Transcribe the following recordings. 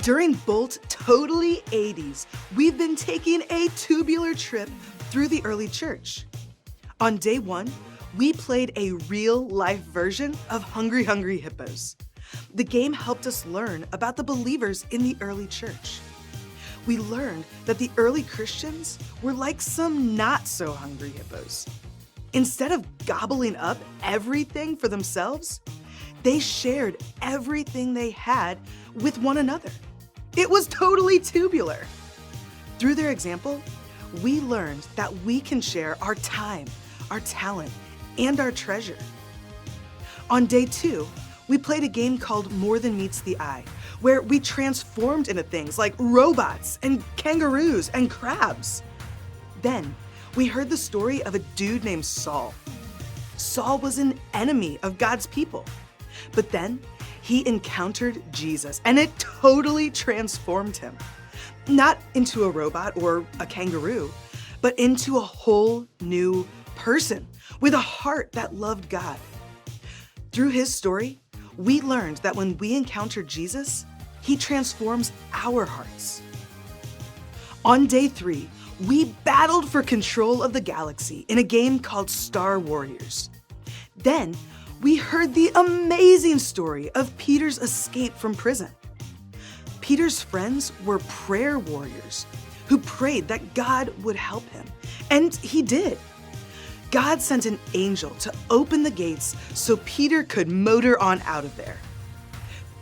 During Bolt Totally 80's, we've been taking a tubular trip through the early church. On day 1, we played a real-life version of Hungry Hungry Hippos. The game helped us learn about the believers in the early church. We learned that the early Christians were like some not-so-hungry hippos. Instead of gobbling up everything for themselves, they shared everything they had with one another. It was totally tubular. Through their example, we learned that we can share our time, our talent, and our treasure. On day 2, we played a game called More Than Meets the Eye, where we transformed into things like robots and kangaroos and crabs. Then, we heard the story of a dude named Saul. Saul was an enemy of God's people. But then, he encountered Jesus, and it totally transformed him. Not into a robot or a kangaroo, but into a whole new person with a heart that loved God. Through his story, we learned that when we encounter Jesus, he transforms our hearts. On day 3, we battled for control of the galaxy in a game called Star Warriors. Then, we heard the amazing story of Peter's escape from prison. Peter's friends were prayer warriors who prayed that God would help him, and he did. God sent an angel to open the gates so Peter could motor on out of there.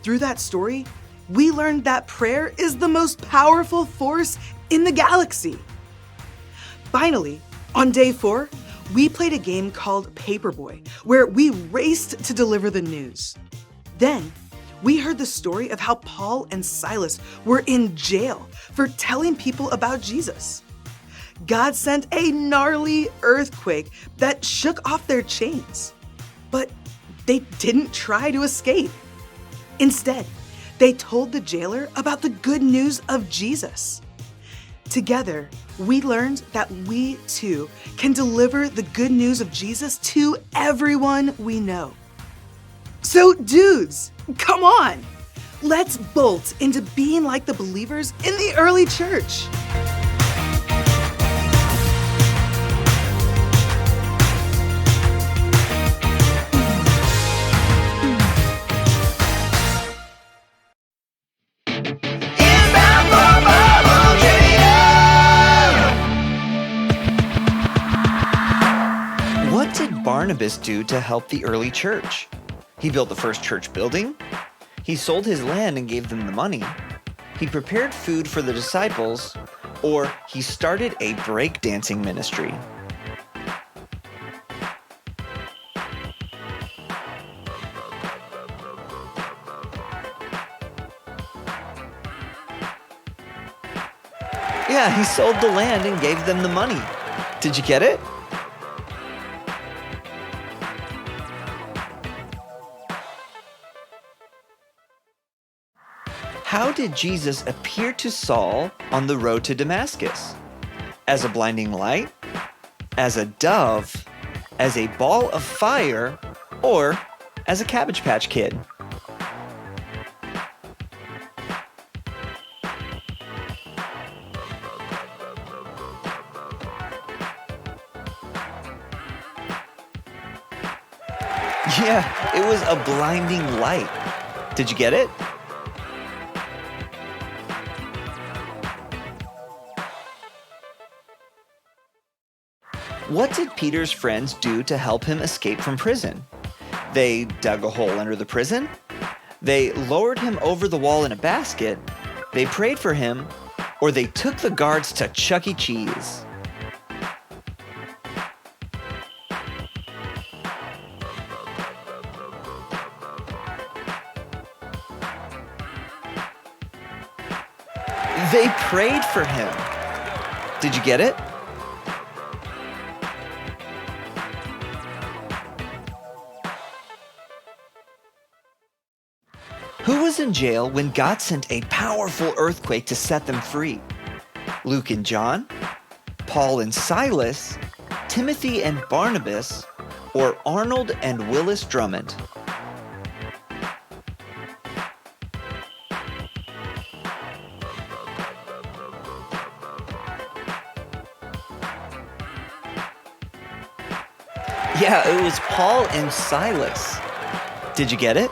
Through that story, we learned that prayer is the most powerful force in the galaxy. Finally, on day 4, we played a game called Paperboy, where we raced to deliver the news. Then, we heard the story of how Paul and Silas were in jail for telling people about Jesus. God sent a gnarly earthquake that shook off their chains. But they didn't try to escape. Instead, they told the jailer about the good news of Jesus. Together, we learned that we too can deliver the good news of Jesus to everyone we know. So dudes, come on! Let's bolt into being like the believers in the early church. What did Barnabas do to help the early church? He built the first church building. He sold his land and gave them the money. He prepared food for the disciples, or he started a breakdancing ministry. Yeah, he sold the land and gave them the money. Did you get it? How did Jesus appear to Saul on the road to Damascus? As a blinding light? As a dove? As a ball of fire? Or as a Cabbage Patch Kid? Yeah, it was a blinding light. Did you get it? What did Peter's friends do to help him escape from prison? They dug a hole under the prison. They lowered him over the wall in a basket. They prayed for him, or they took the guards to Chuck E. Cheese. They prayed for him. Did you get it? Who was in jail when God sent a powerful earthquake to set them free? Luke and John, Paul and Silas, Timothy and Barnabas, or Arnold and Willis Drummond? Yeah, it was Paul and Silas. Did you get it?